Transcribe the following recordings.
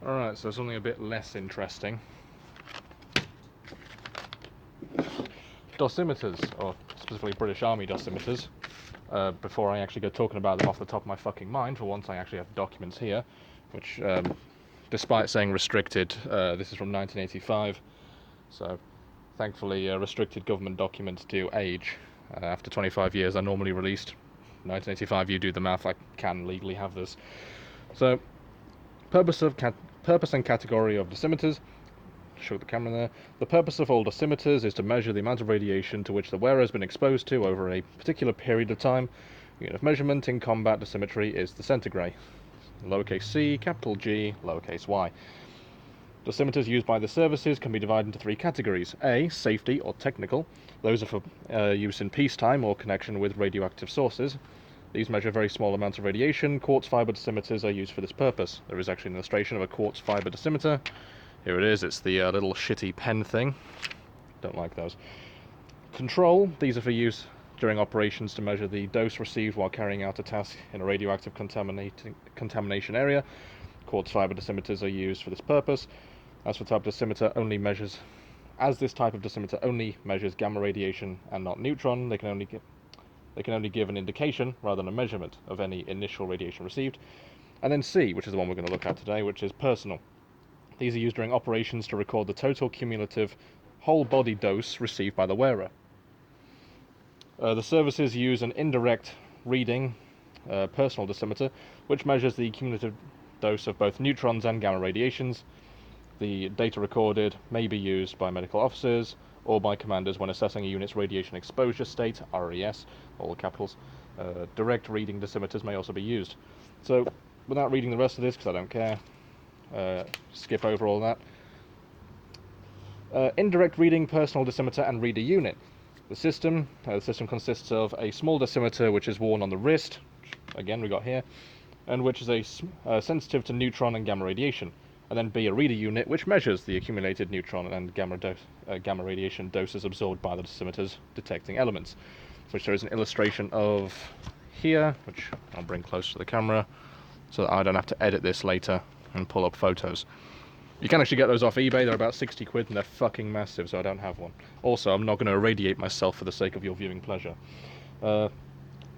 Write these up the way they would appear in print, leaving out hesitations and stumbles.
Alright, so something a bit less interesting. Dosimeters, or specifically British Army dosimeters. Before I actually go talking about them off the top of my fucking mind, for once I actually have documents here, which, despite saying restricted, this is from 1985, so thankfully restricted government documents do age. After 25 years are normally released. 1985, you do the math, I can legally have this. So, purpose and category of dosimeters. Show the camera there. The purpose of all dosimeters is to measure the amount of radiation to which the wearer has been exposed to over a particular period of time. Unit of measurement in combat dosimetry is the centigrade. Lowercase c, capital G, lowercase y. Dosimeters used by the services can be divided into three categories. A, safety or technical. Those are for use in peacetime or connection with radioactive sources. These measure very small amounts of radiation. Quartz fiber dosimeters are used for this purpose. There is actually an illustration of a quartz fiber dosimeter. Here it is, it's the little shitty pen thing. Don't like those. Control, these are for use during operations to measure the dose received while carrying out a task in a radioactive contamination area. Quartz fiber dosimeters are used for this purpose. As this type of dosimeter only measures gamma radiation and not neutron, they can only give an indication rather than a measurement of any initial radiation received. And then C, which is the one we're going to look at today, which is personal. These are used during operations to record the total cumulative whole body dose received by the wearer. The services use an indirect reading personal dosimeter, which measures the cumulative dose of both neutrons and gamma radiations. The data recorded may be used by medical officers or by commanders when assessing a unit's radiation exposure state, RES, all capitals. Direct reading dosimeters may also be used. So, without reading the rest of this, because I don't care, skip over all that. Indirect reading, personal dosimeter, and reader unit. The system consists of a small dosimeter which is worn on the wrist, again we got here, and which is sensitive to neutron and gamma radiation. And then B, a reader unit which measures the accumulated neutron and gamma radiation doses absorbed by the dosimeters detecting elements, which there is an illustration of here, which I'll bring close to the camera so that I don't have to edit this later and pull up photos. You can actually get those off eBay, they're about 60 quid and they're fucking massive, so I don't have one. Also, I'm not going to irradiate myself for the sake of your viewing pleasure.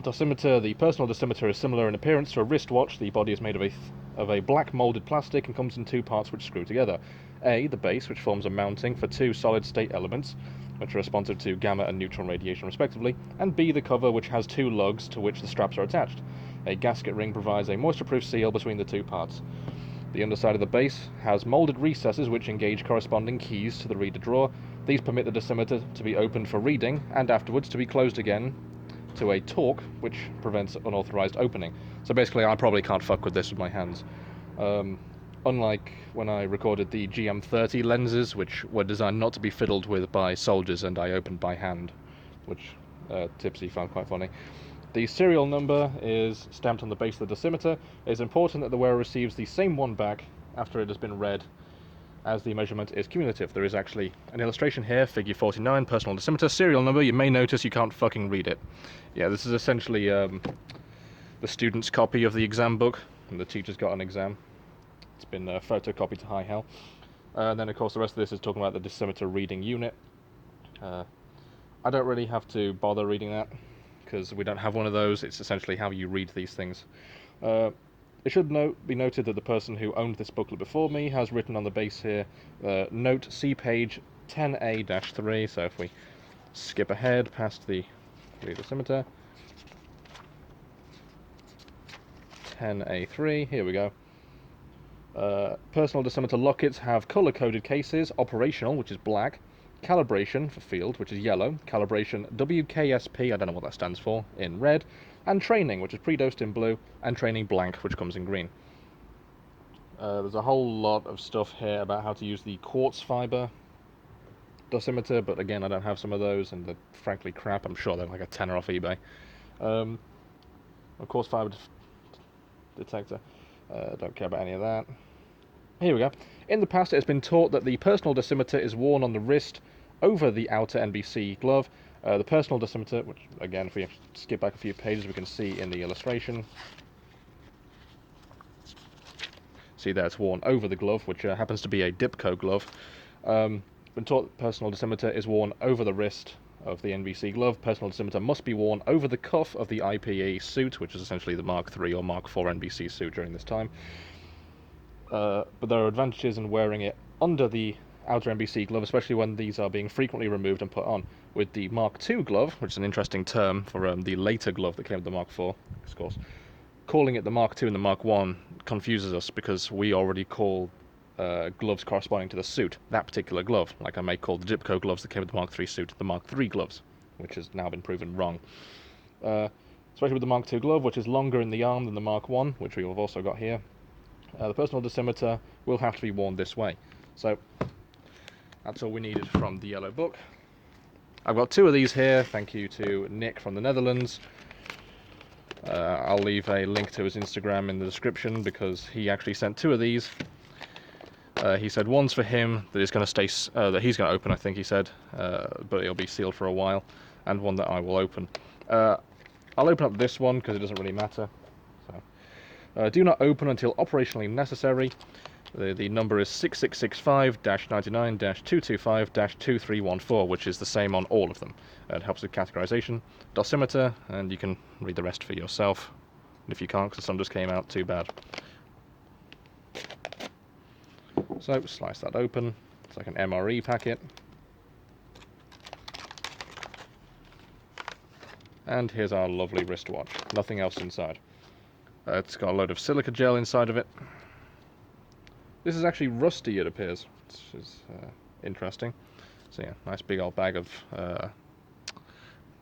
Dosimeter, the personal dosimeter is similar in appearance to a wristwatch. The body is made of a black moulded plastic and comes in two parts which screw together. A, the base, which forms a mounting for two solid state elements, which are responsive to gamma and neutron radiation respectively, and B, the cover, which has two lugs to which the straps are attached. A gasket ring provides a moisture-proof seal between the two parts. The underside of the base has moulded recesses which engage corresponding keys to the reader drawer. These permit the dosimeter to be opened for reading and afterwards to be closed again to a torque which prevents unauthorized opening. So basically I probably can't fuck with this with my hands. Unlike when I recorded the GM30 lenses, which were designed not to be fiddled with by soldiers and I opened by hand, which Tipsy found quite funny. The serial number is stamped on the base of the dosimeter. It is important that the wearer receives the same one back after it has been read, as the measurement is cumulative. There is actually an illustration here, figure 49, personal dosimeter, serial number. You may notice you can't fucking read it. Yeah, this is essentially the student's copy of the exam book, and the teacher's got an exam. It's been photocopied to high hell. And then, of course, the rest of this is talking about the dosimeter reading unit. I don't really have to bother reading that, because we don't have one of those. It's essentially how you read these things. It should be noted that the person who owned this booklet before me has written on the base here, note see page 10A-3, so if we skip ahead past the dosimeter, 10A3, here we go. Personal dosimeter lockets have color-coded cases, operational, which is black, calibration for field, which is yellow, calibration WKSP, I don't know what that stands for, in red, and training, which is pre-dosed in blue, and training blank, which comes in green. There's a whole lot of stuff here about how to use the quartz fiber dosimeter, but again, I don't have some of those, and they're frankly crap. I'm sure they're like a tenner off eBay. A quartz fiber detector, don't care about any of that. Here we go. In the past, it has been taught that the personal dosimeter is worn on the wrist over the outer NBC glove. The personal dosimeter, which again, if we skip back a few pages, we can see in the illustration. See there, it's worn over the glove, which happens to be a Dipco glove. Been taught that personal dosimeter is worn over the wrist of the NBC glove. Personal dosimeter must be worn over the cuff of the IPE suit, which is essentially the Mark III or Mark IV NBC suit during this time. But there are advantages in wearing it under the outer NBC glove, especially when these are being frequently removed and put on. With the Mark II glove, which is an interesting term for the later glove that came with the Mark IV, of course, calling it the Mark II and the Mark I confuses us because we already call gloves corresponding to the suit that particular glove. Like I may call the Dipco gloves that came with the Mark III suit the Mark III gloves, which has now been proven wrong. Especially with the Mark II glove, which is longer in the arm than the Mark I, which we have also got here. The personal dosimeter will have to be worn this way. So that's all we needed from the yellow book. I've got 2 of these here, thank you to Nick from the Netherlands. I'll leave a link to his Instagram in the description because he actually sent 2 of these. He said one's for him that is going to stay, that he's going to open, I think he said, but it'll be sealed for a while, and one that I will open. I'll open up this one because it doesn't really matter. So, do not open until operationally necessary. The number is 6665-99-225-2314, which is the same on all of them. It helps with categorization. Dosimeter, and you can read the rest for yourself. And if you can't, because some just came out, too bad. So, slice that open. It's like an MRE packet. And here's our lovely wristwatch. Nothing else inside. It's got a load of silica gel inside of it. This is actually rusty, it appears, which is interesting. So yeah, nice big old bag of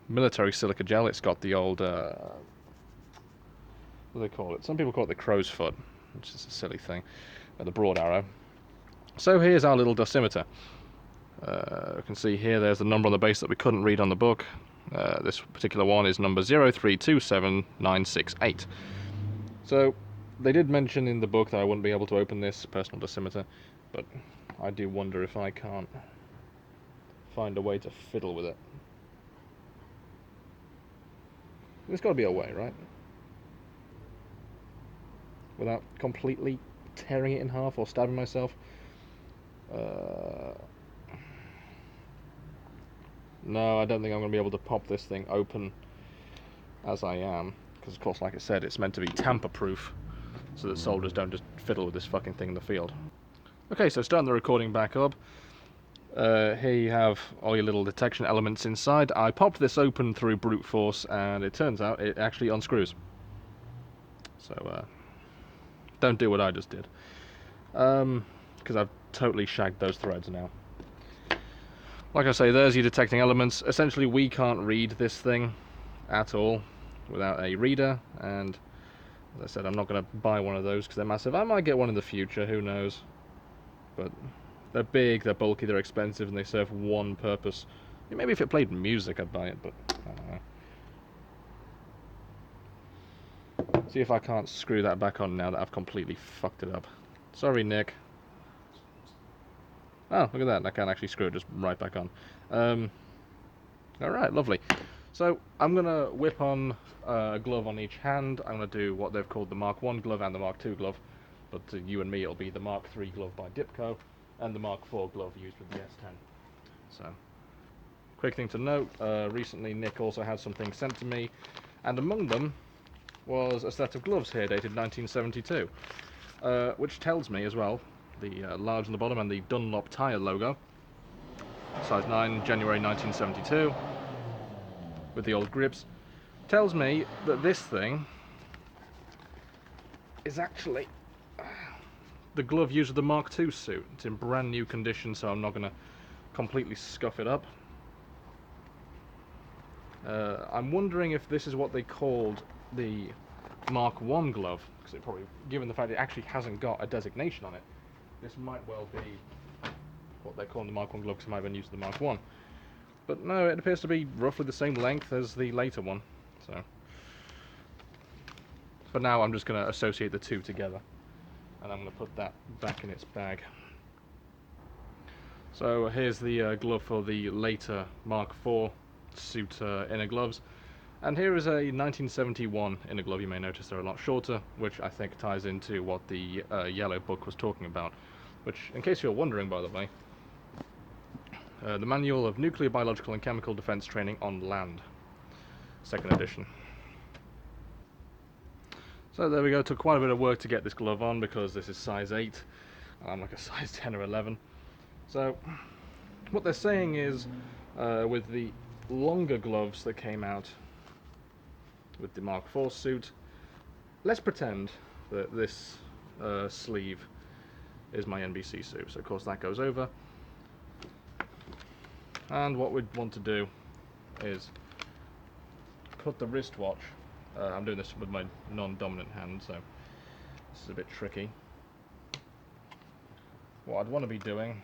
military silica gel. It's got the old, what do they call it? Some people call it the crow's foot, which is a silly thing. The broad arrow. So here's our little dosimeter. You can see here there's the number on the base that we couldn't read on the book. This particular one is number 0327968. So they did mention in the book that I wouldn't be able to open this personal dosimeter, but I do wonder if I can't find a way to fiddle with it. There's got to be a way, right? Without completely tearing it in half or stabbing myself. No, I don't think I'm going to be able to pop this thing open as I am, because of course, like I said, it's meant to be tamper-proof, so that soldiers don't just fiddle with this fucking thing in the field. Okay, so starting the recording back up. Here you have all your little detection elements inside. I popped this open through brute force, and it turns out it actually unscrews. So, don't do what I just did. Because I've totally shagged those threads now. Like I say, there's your detecting elements. Essentially, we can't read this thing at all without a reader, and as I said, I'm not going to buy one of those because they're massive. I might get one in the future, who knows. But they're big, they're bulky, they're expensive, and they serve one purpose. Maybe if it played music, I'd buy it, but I don't know. See if I can't screw that back on now that I've completely fucked it up. Sorry, Nick. Oh, look at that. I can't actually screw it just right back on. Alright, lovely. So, I'm going to whip on a glove on each hand. I'm going to do what they've called the Mark I glove and the Mark II glove. But to you and me, it'll be the Mark III glove by Dipco and the Mark IV glove used with the S10. So, quick thing to note, recently Nick also had something sent to me, and among them was a set of gloves here dated 1972, which tells me as well, the large on the bottom and the Dunlop tyre logo, size 9, January 1972, with the old grips, tells me that this thing is actually the glove used with the Mark II suit. It's in brand new condition, so I'm not going to completely scuff it up. I'm wondering if this is what they called the Mark I glove, because it probably, given the fact it actually hasn't got a designation on it, this might well be what they're calling the Mark I glove, because it might have been used to the Mark I. But no, it appears to be roughly the same length as the later one. So, for now, I'm just going to associate the two together, and I'm going to put that back in its bag. So here's the glove for the later Mark IV suit inner gloves. And here is a 1971 inner glove. You may notice they're a lot shorter, which I think ties into what the yellow book was talking about. Which, in case you're wondering, by the way, the Manual of Nuclear, Biological and Chemical Defense Training on Land, 2nd edition. So there we go. Took quite a bit of work to get this glove on because this is size 8. I'm like a size 10 or 11. So what they're saying is, with the longer gloves that came out with the Mark IV suit, let's pretend that this sleeve is my NBC suit. So of course that goes over, and what we'd want to do is put the wristwatch. I'm doing this with my non-dominant hand, so this is a bit tricky. What I'd want to be doing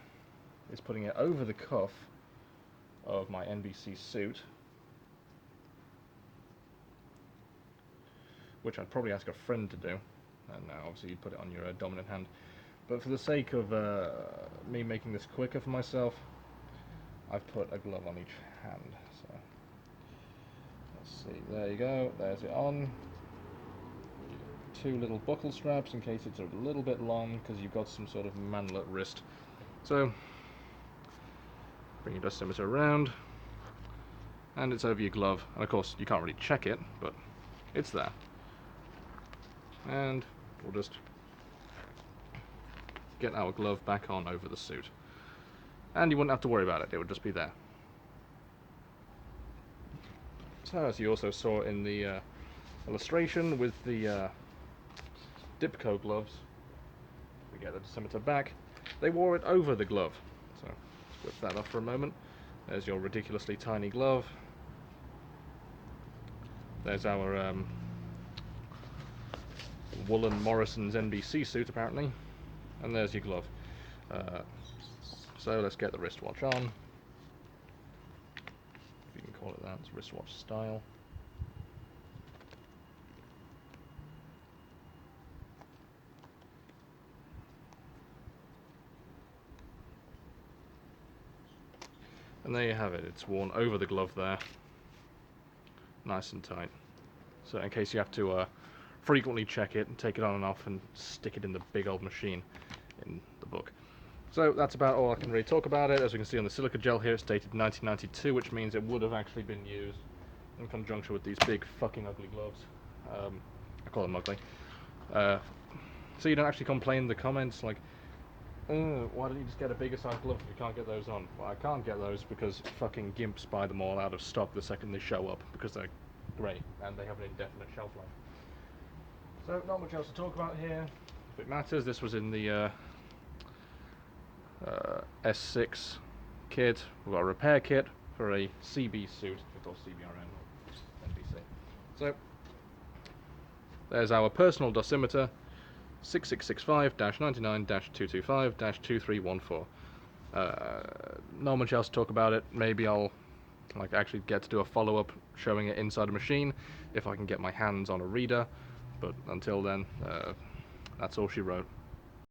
is putting it over the cuff of my NBC suit, which I'd probably ask a friend to do, and now obviously you'd put it on your dominant hand. But for the sake of me making this quicker for myself, I've put a glove on each hand. So let's see, there you go, there's it on. 2 little buckle straps in case it's a little bit long because you've got some sort of manlet wrist. So bring your dosimeter around, and it's over your glove, and of course you can't really check it, but it's there. And we'll just get our glove back on over the suit, and you wouldn't have to worry about it, it would just be there. So as you also saw in the illustration with the Dipco gloves, we get the dosimeter back, they wore it over the glove. So let's whip that off for a moment. There's your ridiculously tiny glove. There's our woolen Morrison's NBC suit apparently, and there's your glove. So let's get the wristwatch on, if you can call it that. It's wristwatch style. And there you have it, it's worn over the glove there, nice and tight. So in case you have to frequently check it and take it on and off and stick it in the big old machine in the book. So that's about all I can really talk about it. As we can see on the silica gel here, it's dated 1992, which means it would have actually been used in conjunction with these big fucking ugly gloves. I call them ugly. So you don't actually complain in the comments like, why don't you just get a bigger size glove if you can't get those on? Well, I can't get those because fucking gimps buy them all out of stock the second they show up because they're great and they have an indefinite shelf life. So not much else to talk about here. If it matters, this was in the S6 kit. We've got a repair kit for a CB suit, or CBRN or NBC. So there's our personal dosimeter, 6665-99-225-2314. Not much else to talk about it. Maybe I'll actually get to do a follow-up showing it inside a machine if I can get my hands on a reader, but until then, that's all she wrote.